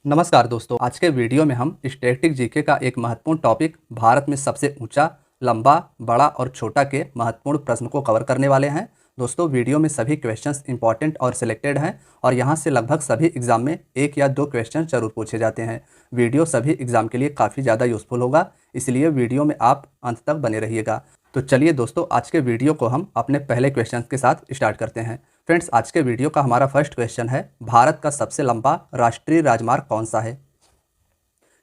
नमस्कार दोस्तों, आज के वीडियो में हम स्टैटिक जीके का एक महत्वपूर्ण टॉपिक भारत में सबसे ऊंचा, लंबा, बड़ा और छोटा के महत्वपूर्ण प्रश्न को कवर करने वाले हैं। दोस्तों, वीडियो में सभी क्वेश्चंस इंपॉर्टेंट और सिलेक्टेड हैं और यहां से लगभग सभी एग्जाम में एक या दो क्वेश्चन जरूर पूछे जाते हैं। वीडियो सभी एग्जाम के लिए काफ़ी ज़्यादा यूजफुल होगा, इसलिए वीडियो में आप अंत तक बने रहिएगा। तो चलिए दोस्तों, आज के वीडियो को हम अपने पहले क्वेश्चन के साथ स्टार्ट करते हैं। फ्रेंड्स, आज के वीडियो का हमारा फर्स्ट क्वेश्चन है, भारत का सबसे लंबा राष्ट्रीय राजमार्ग कौन सा है।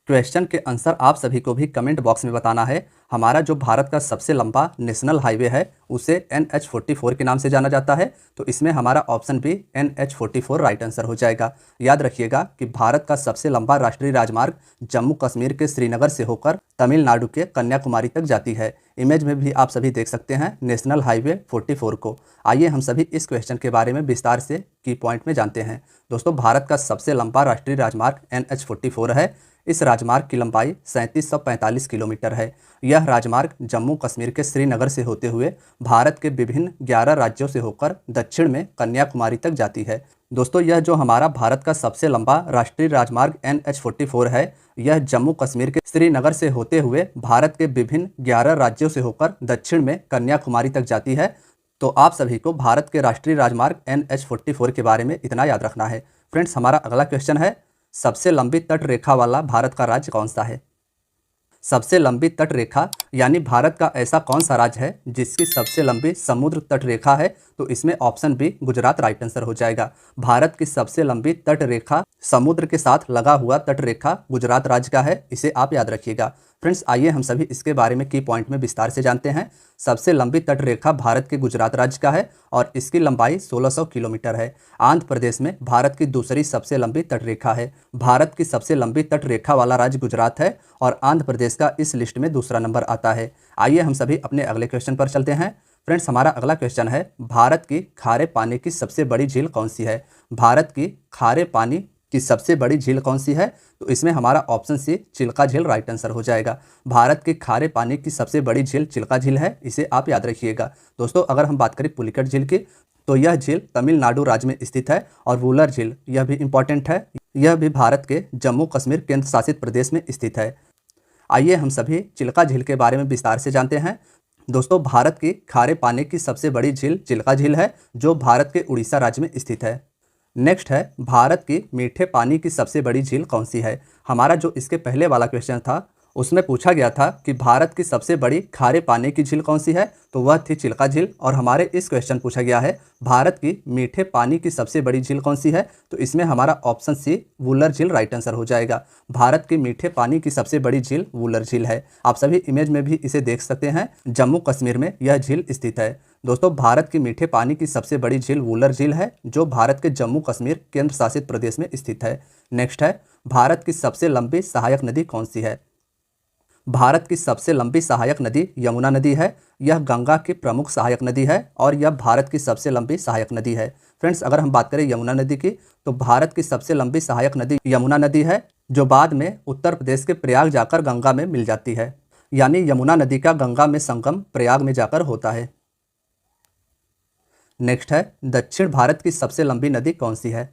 क्वेश्चन के आंसर आप सभी को भी कमेंट बॉक्स में बताना है। हमारा जो भारत का सबसे लंबा नेशनल हाईवे है उसे NH44 के नाम से जाना जाता है, तो इसमें हमारा ऑप्शन भी NH44 राइट आंसर हो जाएगा। याद रखिएगा कि भारत का सबसे लंबा राष्ट्रीय राजमार्ग जम्मू कश्मीर के श्रीनगर से होकर तमिलनाडु के कन्याकुमारी तक जाती है। इमेज में भी आप सभी देख सकते हैं नेशनल हाईवे 44 को। आइए हम सभी इस क्वेश्चन के बारे में विस्तार से की पॉइंट में जानते हैं। दोस्तों, भारत का सबसे लंबा राष्ट्रीय राजमार्ग NH44 है। इस राजमार्ग की लंबाई 3745 किलोमीटर है। यह राजमार्ग जम्मू कश्मीर के श्रीनगर से होते हुए भारत के विभिन्न 11 राज्यों से होकर दक्षिण में कन्याकुमारी तक जाती है। दोस्तों, यह जो हमारा भारत का सबसे लंबा राष्ट्रीय राजमार्ग NH44 है, यह जम्मू कश्मीर के श्रीनगर से होते हुए भारत के विभिन्न 11 राज्यों से होकर दक्षिण में कन्याकुमारी तक जाती है। तो आप सभी को भारत के राष्ट्रीय राजमार्ग NH44 के बारे में इतना याद रखना है। फ्रेंड्स, हमारा अगला क्वेश्चन है, सबसे लंबी तट रेखा वाला भारत का राज्य कौन सा है। सबसे लंबी तट रेखा यानी भारत का ऐसा कौन सा राज्य है जिसकी सबसे लंबी समुद्र तट रेखा है, तो इसमें option B Gujarat right answer हो जाएगा। भारत की सबसे लंबी तट रेखा समुद्र के साथ लगा हुआ तट रेखा गुजरात राज्य का है, इसे आप याद रखिएगा। फ्रेंड्स, आइए हम सभी इसके बारे में की पॉइंट में विस्तार से जानते हैं। सबसे लंबी तट रेखा भारत के गुजरात राज्य का है और इसकी लंबाई 1600 किलोमीटर है। आंध्र प्रदेश में भारत की दूसरी सबसे लंबी तट रेखा है। भारत की सबसे लंबी तट रेखा वाला राज्य गुजरात है और आंध्र प्रदेश का इस लिस्ट में दूसरा नंबर आता है। आइए हम सभी अपने अगले क्वेश्चन पर चलते हैं। फ्रेंड्स, हमारा अगला क्वेश्चन है, भारत की खारे पानी की सबसे बड़ी झील कौन सी है। भारत की खारे पानी की सबसे बड़ी झील कौन सी है, तो इसमें हमारा ऑप्शन सी चिल्का झील राइट आंसर हो जाएगा। भारत की खारे पानी की सबसे बड़ी झील चिल्का झील है, इसे आप याद रखिएगा। दोस्तों, अगर हम बात करें पुलिकट झील की, तो यह झील तमिलनाडु राज्य में स्थित है। और वुलर झील, यह भी इंपॉर्टेंट है, यह भी भारत के जम्मू कश्मीर केंद्र शासित प्रदेश में स्थित है। आइए हम सभी चिल्का झील के बारे में विस्तार से जानते हैं। दोस्तों, भारत की खारे पानी की सबसे बड़ी झील चिल्का झील है, जो भारत के उड़ीसा राज्य में स्थित है। नेक्स्ट है, भारत की मीठे पानी की सबसे बड़ी झील कौन सी है। हमारा जो इसके पहले वाला क्वेश्चन था उसमें पूछा गया था कि भारत की सबसे बड़ी खारे पानी की झील कौन सी है, तो वह थी चिल्का झील। और हमारे इस क्वेश्चन पूछा गया है, भारत की मीठे पानी की सबसे बड़ी झील कौन सी है, तो इसमें हमारा ऑप्शन सी वुलर झील राइट आंसर हो जाएगा। भारत की मीठे पानी की सबसे बड़ी झील वुलर झील है। आप सभी इमेज में भी इसे देख सकते हैं, जम्मू कश्मीर में यह झील स्थित है। दोस्तों, भारत की मीठे पानी की सबसे बड़ी झील वुलर झील है, जो भारत के जम्मू कश्मीर केंद्र शासित प्रदेश में स्थित है। नेक्स्ट है, भारत की सबसे लंबी सहायक नदी कौन सी है। भारत की सबसे लंबी सहायक नदी यमुना नदी है। यह गंगा की प्रमुख सहायक नदी है और यह भारत की सबसे लंबी सहायक नदी है। फ्रेंड्स, अगर हम बात करें यमुना नदी की, तो भारत की सबसे लंबी सहायक नदी यमुना नदी है, जो बाद में उत्तर प्रदेश के प्रयाग जाकर गंगा में मिल जाती है। यानी यमुना नदी का गंगा में संगम प्रयाग में जाकर होता है। नेक्स्ट है, दक्षिण भारत की सबसे लंबी नदी कौन सी है।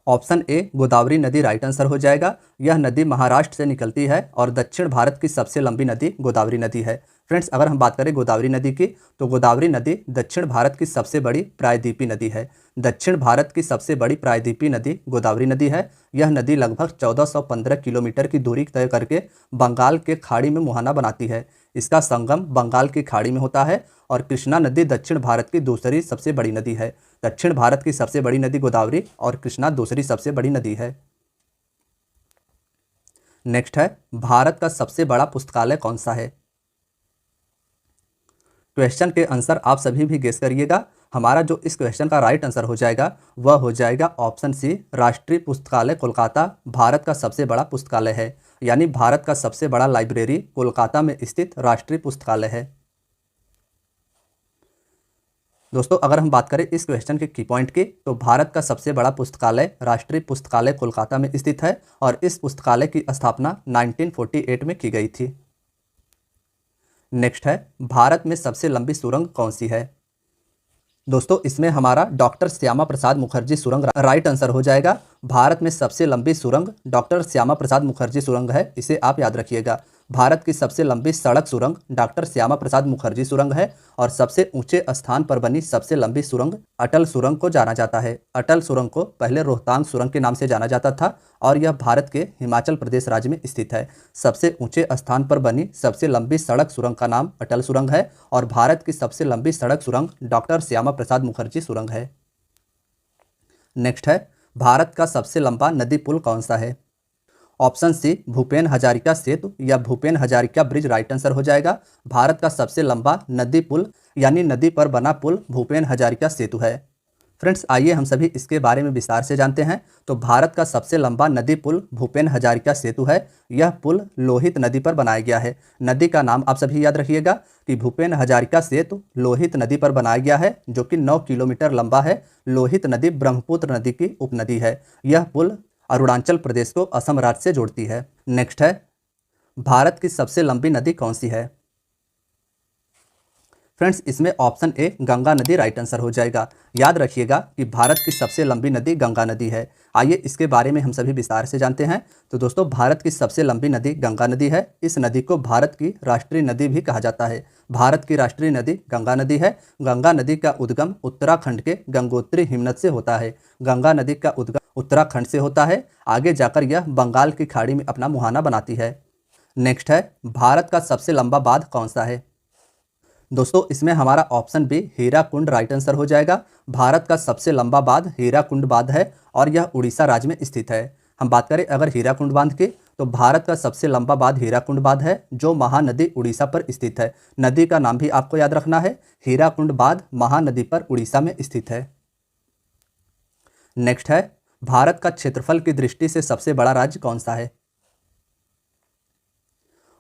ऑप्शन ए गोदावरी नदी राइट आंसर हो जाएगा। यह नदी महाराष्ट्र से निकलती है और दक्षिण भारत की सबसे लंबी नदी गोदावरी नदी है। फ्रेंड्स, अगर हम बात करें गोदावरी नदी की, तो गोदावरी नदी दक्षिण भारत की सबसे बड़ी प्रायद्वीपीय नदी है। दक्षिण भारत की सबसे बड़ी प्रायद्वीपीय नदी गोदावरी नदी है। यह नदी लगभग 1415 किलोमीटर की दूरी तय करके बंगाल के खाड़ी में मुहाना बनाती है। इसका संगम बंगाल की खाड़ी में होता है और कृष्णा नदी दक्षिण भारत की दूसरी सबसे बड़ी नदी है। दक्षिण भारत की सबसे बड़ी नदी गोदावरी और कृष्णा दूसरी सबसे बड़ी नदी है। नेक्स्ट है, भारत का सबसे बड़ा पुस्तकालय कौन सा है। क्वेश्चन के आंसर आप सभी भी गेस करिएगा। हमारा जो इस क्वेश्चन का राइट आंसर हो जाएगा वह हो जाएगा ऑप्शन सी राष्ट्रीय पुस्तकालय कोलकाता भारत का सबसे बड़ा पुस्तकालय है। यानी भारत का सबसे बड़ा लाइब्रेरी कोलकाता में स्थित राष्ट्रीय पुस्तकालय है। दोस्तों, अगर हम बात करें इस क्वेश्चन के की पॉइंट की, तो भारत का सबसे बड़ा पुस्तकालय राष्ट्रीय पुस्तकालय कोलकाता में स्थित है और इस पुस्तकालय की स्थापना 1948 में की गई थी। नेक्स्ट है, भारत में सबसे लंबी सुरंग कौन सी है। दोस्तों इसमें हमारा डॉक्टर श्यामा प्रसाद मुखर्जी सुरंग राइट आंसर हो जाएगा। भारत में सबसे लंबी सुरंग डॉक्टर श्यामा प्रसाद मुखर्जी सुरंग है, इसे आप याद रखिएगा। भारत की सबसे लंबी सड़क सुरंग डॉक्टर श्यामा प्रसाद मुखर्जी सुरंग है और सबसे ऊंचे स्थान पर बनी सबसे लंबी सुरंग अटल सुरंग को जाना जाता है। अटल सुरंग को पहले रोहतांग सुरंग के नाम से जाना जाता था और यह भारत के हिमाचल प्रदेश राज्य में स्थित है। सबसे ऊंचे स्थान पर बनी सबसे लंबी सड़क सुरंग का नाम अटल सुरंग है और भारत की सबसे लंबी सड़क सुरंग डॉक्टर श्यामा प्रसाद मुखर्जी सुरंग है। नेक्स्ट है, भारत का सबसे लंबा नदी पुल कौन सा है? ऑप्शन सी भूपेन हजारिका सेतु या Bhupen Hazarika bridge right answer हो जाएगा। भारत का सबसे लंबा नदी पुल यानी नदी पर बना पुल भूपेन हजारिका सेतु है। फ्रेंड्स आइए हम सभी इसके बारे में विस्तार से जानते हैं। तो भारत का सबसे लंबा नदी पुल भूपेन हजारिका सेतु है। यह पुल लोहित नदी पर बनाया गया है। नदी का नाम आप सभी याद रखिएगा कि भूपेन हजारिका सेतु लोहित नदी पर बनाया गया है, जो कि 9 किलोमीटर लंबा है। लोहित नदी ब्रह्मपुत्र नदी की उपनदी है। यह पुल अरुणाचल प्रदेश को असम राज्य से जोड़ती है। नेक्स्ट है, भारत की सबसे लंबी नदी कौन सी है? फ्रेंड्स इसमें ऑप्शन ए गंगा नदी राइट आंसर हो जाएगा। याद रखिएगा कि भारत की सबसे लंबी नदी गंगा नदी है। आइए इसके बारे में हम सभी विस्तार से जानते हैं। तो दोस्तों भारत की सबसे लंबी नदी गंगा नदी है। इस नदी को भारत की राष्ट्रीय नदी भी कहा जाता है। भारत की राष्ट्रीय नदी गंगा नदी है। गंगा नदी का उद्गम उत्तराखंड के गंगोत्री हिमनद से होता है। गंगा नदी का उद्गम उत्तराखंड से होता है। आगे जाकर यह बंगाल की खाड़ी में अपना मुहाना बनाती है। नेक्स्ट है, भारत का सबसे लंबा बांध कौन सा है? दोस्तों इसमें हमारा option B Hirakud right answer हो जाएगा। भारत का सबसे लंबा बांध हीराकुंड बांध है और यह उड़ीसा राज्य में स्थित है। हम बात करें अगर हीराकुंड बांध की, तो भारत का सबसे लंबा बांध हीराकुंड बांध है, जो महानदी उड़ीसा पर स्थित है। नदी का नाम भी आपको याद रखना है, हीराकुंड बांध महानदी पर उड़ीसा में स्थित है। नेक्स्ट है, भारत का क्षेत्रफल की दृष्टि से सबसे बड़ा राज्य कौन सा है?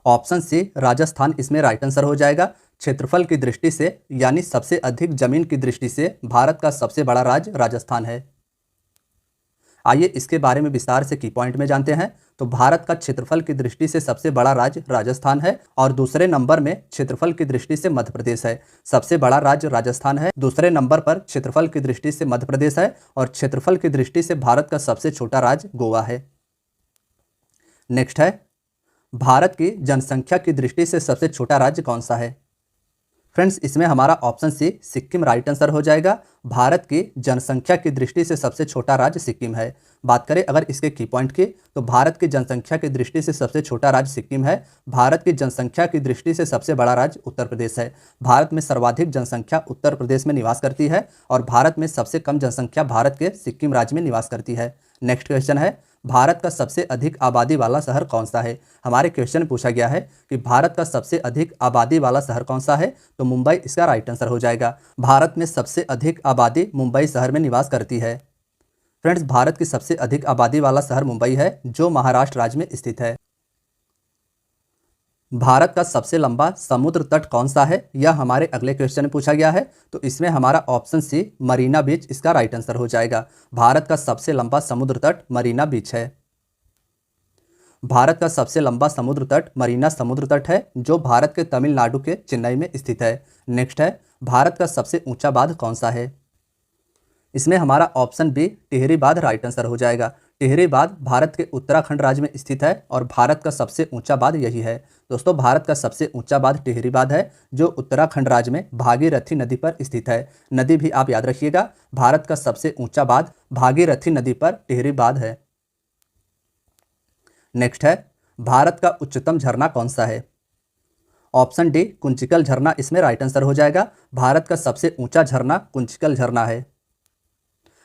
ऑप्शन सी राजस्थान इसमें राइट आंसर हो जाएगा। क्षेत्रफल की दृष्टि से यानी सबसे अधिक जमीन की दृष्टि से भारत का सबसे बड़ा राज्य राजस्थान है। आइए इसके बारे में विस्तार से की पॉइंट में जानते हैं। तो भारत का क्षेत्रफल की दृष्टि से सबसे बड़ा राज्य राजस्थान है और दूसरे नंबर में क्षेत्रफल की दृष्टि से मध्य प्रदेश है। सबसे बड़ा राज्य राजस्थान है, दूसरे नंबर पर क्षेत्रफल की दृष्टि से मध्य प्रदेश है और क्षेत्रफल की दृष्टि से भारत का सबसे छोटा राज्य गोवा है। नेक्स्ट है, भारत की जनसंख्या की दृष्टि से सबसे छोटा राज्य कौन सा है? फ्रेंड्स इसमें हमारा option C Sikkim right answer हो जाएगा। भारत की जनसंख्या की दृष्टि से सबसे छोटा राज्य सिक्किम है। बात करें अगर इसके की पॉइंट की, तो भारत की जनसंख्या की दृष्टि से सबसे छोटा राज्य सिक्किम है। भारत की जनसंख्या की दृष्टि से सबसे बड़ा राज्य उत्तर प्रदेश है। भारत में सर्वाधिक जनसंख्या उत्तर प्रदेश में निवास करती है और भारत में सबसे कम जनसंख्या भारत के सिक्किम राज्य में निवास करती है। नेक्स्ट क्वेश्चन है, भारत का सबसे अधिक आबादी वाला शहर कौन सा है? हमारे क्वेश्चन में पूछा गया है कि भारत का सबसे अधिक आबादी वाला शहर कौन सा है, तो मुंबई इसका राइट आंसर हो जाएगा। भारत में सबसे अधिक आबादी मुंबई शहर में निवास करती है। फ्रेंड्स भारत की सबसे अधिक आबादी वाला शहर मुंबई है, जो महाराष्ट्र राज्य में स्थित है। भारत का सबसे लंबा समुद्र तट कौन सा है, यह हमारे अगले क्वेश्चन में पूछा गया है। तो इसमें हमारा ऑप्शन सी मरीना बीच इसका राइट आंसर हो जाएगा। भारत का सबसे लंबा समुद्र तट मरीना बीच है। भारत का सबसे लंबा समुद्र तट मरीना समुद्र तट है, जो भारत के तमिलनाडु के चेन्नई में स्थित है। नेक्स्ट है, भारत का सबसे ऊंचा बांध कौन सा है? इसमें हमारा ऑप्शन बी टिहरी बांध राइट आंसर हो जाएगा। टिहरी बांध भारत के उत्तराखंड राज्य में स्थित है और भारत का सबसे ऊंचा बांध यही है। दोस्तों भारत का सबसे ऊंचा बांध टिहरी बांध है, जो उत्तराखंड राज्य में भागीरथी नदी पर स्थित है। नदी भी आप याद रखिएगा, भारत का सबसे ऊंचा बांध भागीरथी नदी पर टिहरी बांध है। नेक्स्ट है, भारत का उच्चतम झरना कौन सा है? ऑप्शन डी कुंचिकल झरना इसमें राइट आंसर हो जाएगा। भारत का सबसे ऊंचा झरना कुंचिकल झरना है।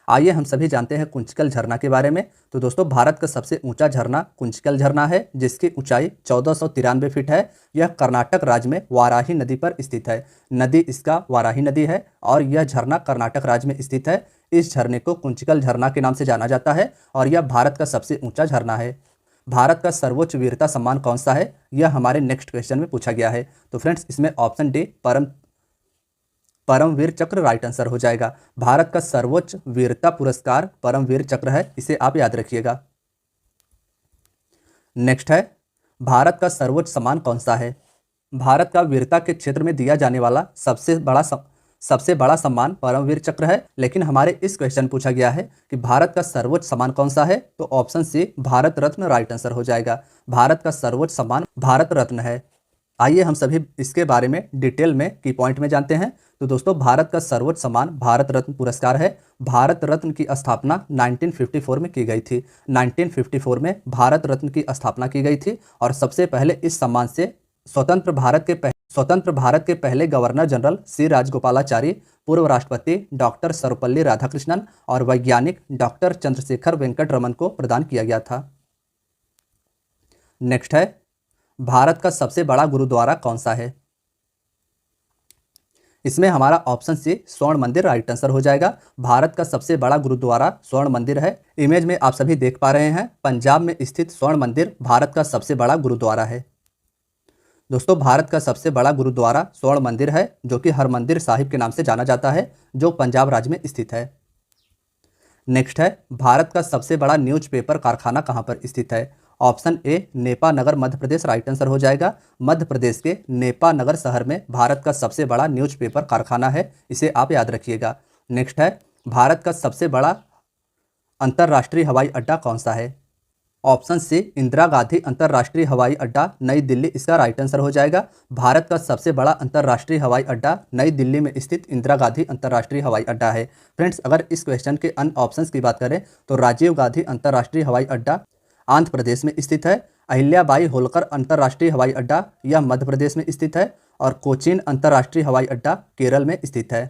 आइए हम सभी जानते हैं कुंचिकल झरना के बारे में। तो दोस्तों भारत का सबसे ऊंचा झरना कुंचिकल झरना है, जिसकी ऊंचाई 1493 फीट है। यह कर्नाटक राज्य में वाराही नदी पर स्थित है। नदी इसका वाराही नदी है और यह झरना कर्नाटक राज्य में स्थित है। इस झरने को कुंचिकल झरना के नाम से जाना जाता है और यह भारत का सबसे ऊंचा झरना है। भारत का सर्वोच्च वीरता सम्मान कौन सा है, यह हमारे नेक्स्ट क्वेश्चन में पूछा गया है। तो फ्रेंड्स इसमें ऑप्शन डी परमवीर चक्र राइट आंसर हो जाएगा। भारत का सर्वोच्च वीरता पुरस्कार परमवीर चक्र है, इसे आप याद रखिएगा। नेक्स्ट है, भारत का सर्वोच्च सम्मान कौन सा है? भारत का वीरता के क्षेत्र में दिया जाने वाला सबसे बड़ा सबसे बड़ा सम्मान परमवीर चक्र है, लेकिन हमारे इस क्वेश्चन पूछा गया है कि भारत का सर्वोच्च सम्मान कौन सा है, तो option C Bharat Ratna right answer हो जाएगा। भारत का सर्वोच्च सम्मान भारत रत्न है। आइए हम सभी इसके बारे में डिटेल में की पॉइंट में जानते हैं। तो दोस्तों, भारत का सर्वोच्च सम्मान भारत रत्न पुरस्कार है। भारत रत्न की स्थापना 1954 में की गई थी। 1954 में भारत रत्न की स्थापना की गई थी और सबसे पहले इस सम्मान से स्वतंत्र भारत के पहले गवर्नर जनरल सी राजगोपालाचारी, पूर्व राष्ट्रपति डॉक्टर सर्वपल्ली राधाकृष्णन और वैज्ञानिक डॉक्टर चंद्रशेखर वेंकट रमन को प्रदान किया गया था। नेक्स्ट है, भारत का सबसे बड़ा गुरुद्वारा कौन सा है? इसमें हमारा ऑप्शन सी स्वर्ण मंदिर राइट आंसर हो जाएगा। भारत का सबसे बड़ा गुरुद्वारा स्वर्ण मंदिर है। इमेज में आप सभी देख पा रहे हैं, पंजाब में स्थित स्वर्ण मंदिर भारत का सबसे बड़ा गुरुद्वारा है। दोस्तों, भारत का सबसे बड़ा गुरुद्वारा स्वर्ण मंदिर है, जो कि हरमंदिर साहिब के नाम से जाना जाता है, जो पंजाब राज्य में स्थित है। नेक्स्ट है, भारत का सबसे बड़ा न्यूज़पेपर कारखाना कहां पर स्थित है? Option A Nipah Nagar Madhya Pradesh right answer हो जाएगा। मध्य प्रदेश के नेपा नगर शहर में भारत का सबसे बड़ा न्यूज़पेपर कारखाना है, इसे आप याद रखिएगा। नेक्स्ट है, भारत का सबसे बड़ा अंतर्राष्ट्रीय हवाई अड्डा कौन सा है? ऑप्शन सी इंदिरा गांधी अंतर्राष्ट्रीय हवाई अड्डा नई दिल्ली इसका राइट आंसर हो जाएगा। भारत का सबसे बड़ा अंतर्राष्ट्रीय हवाई अड्डा नई दिल्ली में स्थित इंदिरा गांधी अंतर्राष्ट्रीय हवाई अड्डा है। फ्रेंड्स, अगर इस क्वेश्चन के अन्य ऑप्शंस की बात करें तो राजीव गांधी अंतर्राष्ट्रीय हवाई अड्डा आंध्र प्रदेश में स्थित है। अहिल्याबाई होलकर अंतर्राष्ट्रीय हवाई अड्डा यह मध्य प्रदेश में स्थित है और कोचीन अंतर्राष्ट्रीय हवाई अड्डा केरल में स्थित है।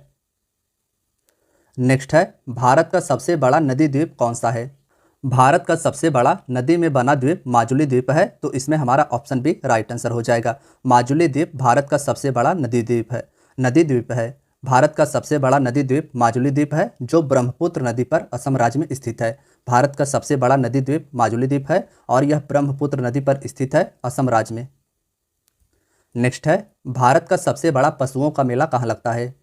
नेक्स्ट है, भारत का सबसे बड़ा नदी द्वीप कौन सा है? भारत का सबसे बड़ा नदी में बना द्वीप माजुली द्वीप है, तो इसमें हमारा ऑप्शन बी राइट आंसर हो जाएगा। माजुली द्वीप भारत का सबसे बड़ा नदी द्वीप है। भारत का सबसे बड़ा नदी द्वीप माजुली द्वीप है, जो ब्रह्मपुत्र नदी पर असम राज्य में स्थित है। भारत का सबसे बड़ा नदी द्वीप माजुली द्वीप है और यह ब्रह्मपुत्र नदी पर स्थित है, असम राज्य में। नेक्स्ट है, भारत का सबसे बड़ा पशुओं का मेला कहाँ लगता है?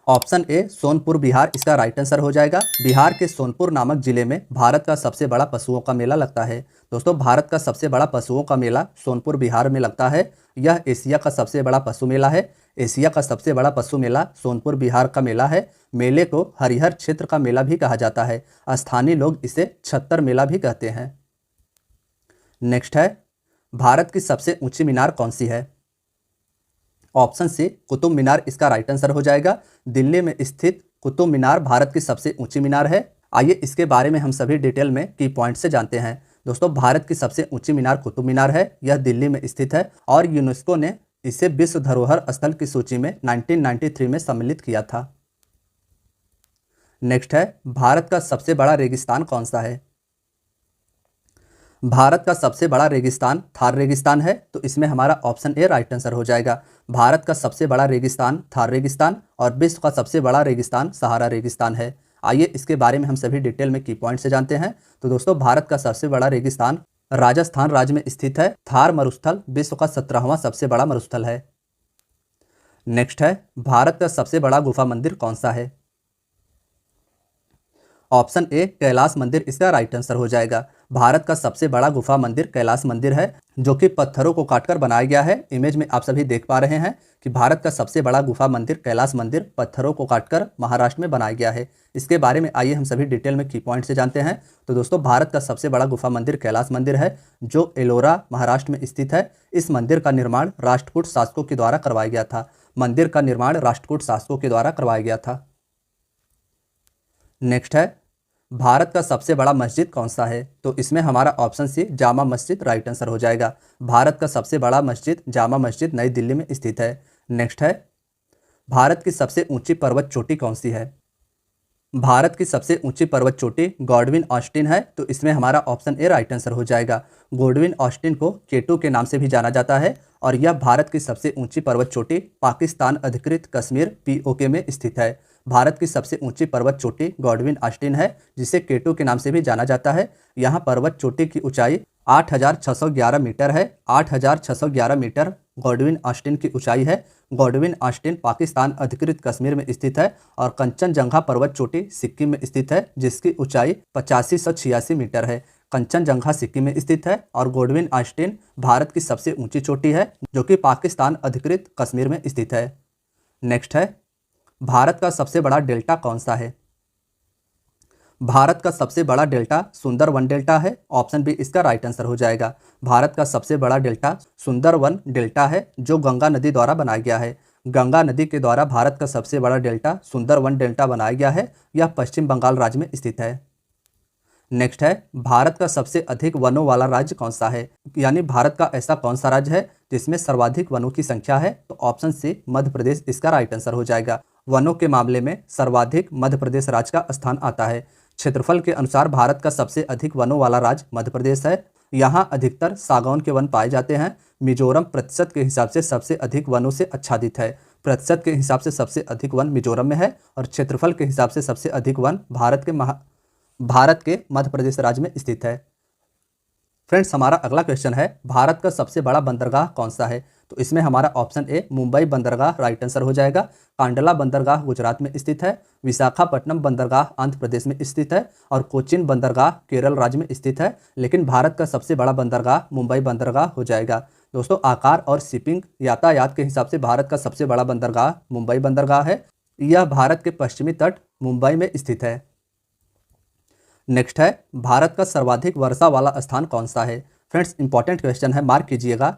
ऑप्शन ए सोनपुर बिहार इसका राइट आंसर हो जाएगा। बिहार के सोनपुर नामक जिले में भारत का सबसे बड़ा पशुओं का मेला लगता है। दोस्तों, भारत का सबसे बड़ा पशुओं का मेला सोनपुर बिहार में लगता है। यह एशिया का सबसे बड़ा पशु मेला है। एशिया का सबसे बड़ा पशु मेला सोनपुर बिहार का मेला है। मेले को हरिहर क्षेत्र का मेला भी कहा जाता है। स्थानीय लोग इसे छत्तर मेला भी कहते हैं। नेक्स्ट है, भारत की सबसे ऊंची मीनार कौन सी है? ऑप्शन सी कुतुब मीनार इसका राइट आंसर हो जाएगा। दिल्ली में स्थित कुतुब मीनार भारत की सबसे ऊंची मीनार है। आइए इसके बारे में हम सभी डिटेल में की पॉइंट से जानते हैं। दोस्तों, भारत की सबसे ऊंची मीनार कुतुब मीनार है। यह दिल्ली में स्थित है और यूनेस्को ने इसे विश्व धरोहर स्थल की सूची में 1993 में सम्मिलित किया था। नेक्स्ट है, भारत का सबसे बड़ा रेगिस्तान कौन सा है? भारत का सबसे बड़ा रेगिस्तान थार रेगिस्तान है, तो इसमें हमारा ऑप्शन ए राइट आंसर हो जाएगा। भारत का सबसे बड़ा रेगिस्तान थार रेगिस्तान और विश्व का सबसे बड़ा रेगिस्तान सहारा रेगिस्तान है। आइए इसके बारे में हम सभी डिटेल में की पॉइंट से जानते हैं। तो दोस्तों, भारत का सबसे बड़ा रेगिस्तान राजस्थान राज्य में स्थित है। थार मरुस्थल विश्व का 17वां सबसे बड़ा मरुस्थल है। नेक्स्ट है, भारत का सबसे बड़ा गुफा मंदिर कौन सा है? ऑप्शन ए कैलाश मंदिर इसका राइट आंसर हो जाएगा। भारत का सबसे बड़ा गुफा मंदिर कैलाश मंदिर है, जो कि पत्थरों को काटकर बनाया गया है। इमेज में आप सभी देख पा रहे हैं कि भारत का सबसे बड़ा गुफा मंदिर कैलाश मंदिर पत्थरों को काटकर महाराष्ट्र में बनाया गया है। इसके बारे में आइए हम सभी डिटेल में की पॉइंट से जानते हैं। तो दोस्तों, भारत का सबसे बड़ा गुफा मंदिर कैलाश मंदिर है, जो एलोरा महाराष्ट्र में स्थित है। इस मंदिर का निर्माण राष्ट्रकूट शासकों के द्वारा करवाया गया था। मंदिर का निर्माण राष्ट्रकूट शासकों के द्वारा करवाया गया था। नेक्स्ट है, भारत का सबसे बड़ा मस्जिद कौन सा है? तो इसमें हमारा ऑप्शन सी जामा मस्जिद राइट आंसर हो जाएगा। भारत का सबसे बड़ा मस्जिद जामा मस्जिद नई दिल्ली में स्थित है। नेक्स्ट है, भारत की सबसे ऊंची पर्वत चोटी कौन सी है? भारत की सबसे ऊंची पर्वत चोटी गॉडविन ऑस्टिन है, तो इसमें हमारा ऑप्शन ए राइट आंसर हो जाएगा। गॉडविन ऑस्टिन को केटू के नाम से भी जाना जाता है और यह भारत की सबसे ऊंची पर्वत चोटी पाकिस्तान अधिकृत कश्मीर POK में स्थित है। भारत की सबसे ऊंची पर्वत चोटी गॉडविन ऑस्टिन है, जिसे केटू के नाम से भी जाना जाता है। यहाँ पर्वत चोटी की ऊंचाई 8,611 मीटर है। 8,611 मीटर गॉडविन ऑस्टिन की ऊंचाई है। गॉडविन ऑस्टिन पाकिस्तान अधिकृत कश्मीर में स्थित है और कंचनजंगा पर्वत चोटी सिक्किम में स्थित है, जिसकी ऊंचाई 8586 मीटर है। कंचनजंगा सिक्किम में स्थित है और गॉडविन ऑस्टिन भारत की सबसे ऊंची चोटी है, जो कि पाकिस्तान अधिकृत कश्मीर में स्थित है। नेक्स्ट है, भारत का सबसे बड़ा डेल्टा कौन सा है? भारत का सबसे बड़ा डेल्टा सुंदरवन डेल्टा है। ऑप्शन बी इसका राइट आंसर हो जाएगा। भारत का सबसे बड़ा डेल्टा सुंदरवन डेल्टा है, जो गंगा नदी द्वारा बनाया गया है। गंगा नदी के द्वारा भारत का सबसे बड़ा डेल्टा सुंदरवन डेल्टा बनाया गया है। यह पश्चिम बंगाल राज्य में स्थित है। नेक्स्ट है, भारत का सबसे अधिक वनों वाला राज्य कौन सा है? यानी भारत का ऐसा कौन सा राज्य है जिसमें सर्वाधिक वनों की संख्या है? तो ऑप्शन सी मध्य प्रदेश इसका राइट आंसर हो जाएगा। वनों के मामले में सर्वाधिक मध्य प्रदेश राज्य का स्थान आता है। क्षेत्रफल के अनुसार भारत का सबसे अधिक वनों वाला राज्य मध्य प्रदेश है। यहाँ अधिकतर सागौन के वन पाए जाते हैं। मिजोरम प्रतिशत के हिसाब से सबसे अधिक वनों से आच्छादित है। प्रतिशत के हिसाब से सबसे अधिक वन मिजोरम में है और क्षेत्रफल के हिसाब से सबसे अधिक वन भारत के मध्य प्रदेश राज्य में स्थित है। फ्रेंड्स, हमारा अगला क्वेश्चन है, भारत का सबसे बड़ा बंदरगाह कौन सा है? तो इसमें हमारा ऑप्शन ए मुंबई बंदरगाह राइट आंसर हो जाएगा। कांडला बंदरगाह गुजरात में स्थित है। विशाखापट्टनम बंदरगाह आंध्र प्रदेश में स्थित है और कोचीन बंदरगाह केरल राज्य में स्थित है। लेकिन भारत का सबसे बड़ा बंदरगाह मुंबई बंदरगाह हो जाएगा। दोस्तों, आकार और शिपिंग यातायात के हिसाब से भारत का सबसे बड़ा बंदरगाह मुंबई बंदरगाह है। यह भारत के पश्चिमी तट मुंबई में स्थित है। नेक्स्ट है, भारत का सर्वाधिक वर्षा वाला स्थान कौन सा है? फ्रेंड्स, इंपॉर्टेंट क्वेश्चन है, मार्क कीजिएगा।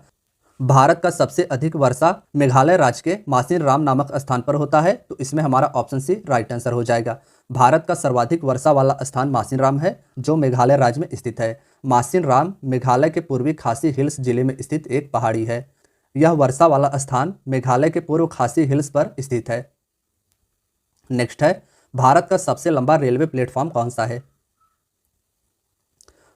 भारत का सबसे अधिक वर्षा मेघालय राज्य के मासिनराम नामक स्थान पर होता है। तो इसमें हमारा ऑप्शन सी राइट आंसर हो जाएगा। भारत का सर्वाधिक वर्षा वाला स्थान मासिनराम है, जो मेघालय राज्य में स्थित है। मासिनराम मेघालय के पूर्वी खासी हिल्स जिले में स्थित एक पहाड़ी है। यह वर्षा वाला स्थान मेघालय के पूर्व खासी हिल्स पर स्थित है। नेक्स्ट है, भारत का सबसे लंबा रेलवे प्लेटफॉर्म कौन सा है?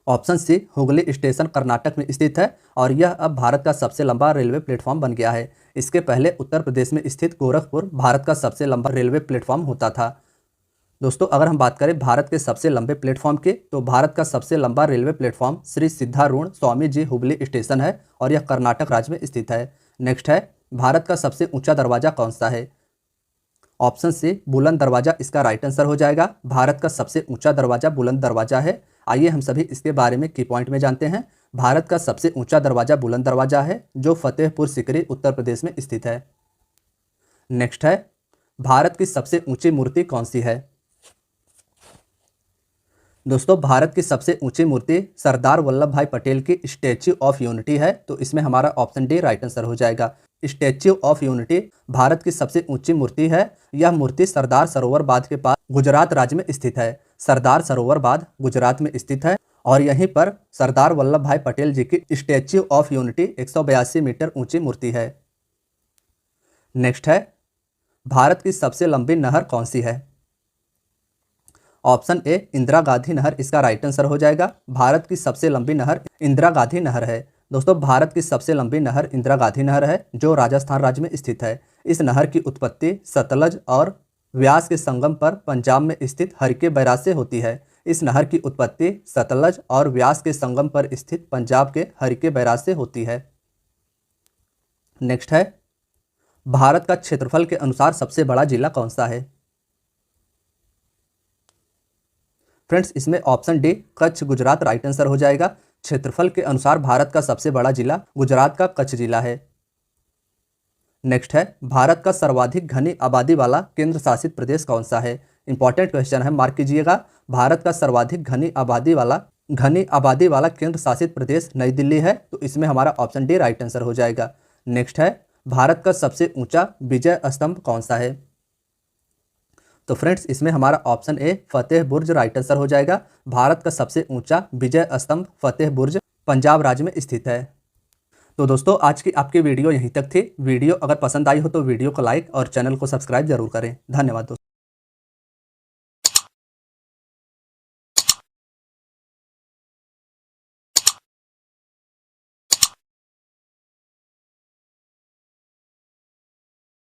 Option C Hooghly station Karnataka में स्थित है और यह अब भारत का सबसे लंबा रेलवे प्लेटफॉर्म बन गया है। इसके पहले उत्तर प्रदेश में स्थित गोरखपुर भारत का सबसे लंबा रेलवे प्लेटफॉर्म होता था। दोस्तों, अगर हम बात करें भारत के सबसे लंबे प्लेटफॉर्म की, तो भारत का सबसे लंबा railway platform Shri Siddharudha Swami ji Hubli station है और यह कर्नाटक राज्य में स्थित है। नेक्स्ट है, भारत का सबसे ऊंचा दरवाजा कौन सा है? ऑप्शन सी बुलंद दरवाजा इसका राइट आंसर हो जाएगा। भारत का सबसे ऊंचा दरवाजा बुलंद दरवाजा है। आइए हम सभी इसके बारे में की पॉइंट में जानते हैं। भारत का सबसे ऊंचा दरवाजा बुलंद दरवाजा है, जो फतेहपुर सीकरी उत्तर प्रदेश में स्थित है। नेक्स्ट है, भारत की सबसे ऊंची मूर्ति कौन सी है? दोस्तों, भारत की सबसे ऊंची मूर्ति सरदार वल्लभ भाई पटेल की स्टैच्यू ऑफ यूनिटी है। तो इसमें हमारा ऑप्शन डी राइट आंसर हो जाएगा। स्टैच्यू ऑफ यूनिटी भारत की सबसे ऊंची मूर्ति है। यह मूर्ति सरदार सरोवर बांध के पास गुजरात राज्य में स्थित है। सरदार सरोवर बांध गुजरात में स्थित है और यहीं पर सरदार वल्लभ भाई पटेल जी की स्टैच्यू ऑफ यूनिटी 182 मीटर ऊंची मूर्ति है। नेक्स्ट है, भारत की सबसे लंबी नहर कौन सी है? ऑप्शन ए इंदिरा गांधी नहर इसका राइट आंसर हो जाएगा। भारत की सबसे लंबी नहर इंदिरा गांधी नहर है। दोस्तों, भारत की सबसे लंबी नहर इंदिरा गांधी नहर है, जो राजस्थान राज्य में स्थित है। इस नहर की उत्पत्ति सतलज और व्यास के संगम पर पंजाब में स्थित हरिके बैराज से होती है। इस नहर की उत्पत्ति सतलज और व्यास के संगम पर स्थित पंजाब के हरिके बैराज से होती है। नेक्स्ट है, भारत का क्षेत्रफल के अनुसार सबसे बड़ा जिला कौन सा है? फ्रेंड्स, इसमें option D Kutch Gujarat right answer हो जाएगा। क्षेत्रफल के अनुसार भारत का सबसे बड़ा जिला गुजरात का कच्छ जिला है। नेक्स्ट है, भारत का सर्वाधिक घनी आबादी वाला केंद्र शासित प्रदेश कौन सा है? इंपॉर्टेंट क्वेश्चन है, मार्क कीजिएगा। भारत का सर्वाधिक घनी आबादी वाला केंद्र शासित प्रदेश नई दिल्ली है। तो इसमें हमारा ऑप्शन डी राइट आंसर हो जाएगा। नेक्स्ट है, भारत का सबसे ऊंचा विजय स्तंभ कौन सा है? तो फ्रेंड्स, इसमें हमारा option A Fateh Burj right answer हो जाएगा। भारत का सबसे ऊंचा विजय स्तंभ फतेह बुर्ज पंजाब राज्य में स्थित है। तो दोस्तों, आज की आपकी वीडियो यहीं तक थी। वीडियो अगर पसंद आई हो तो वीडियो को लाइक और चैनल को सब्सक्राइब जरूर करें। धन्यवाद दोस्तों।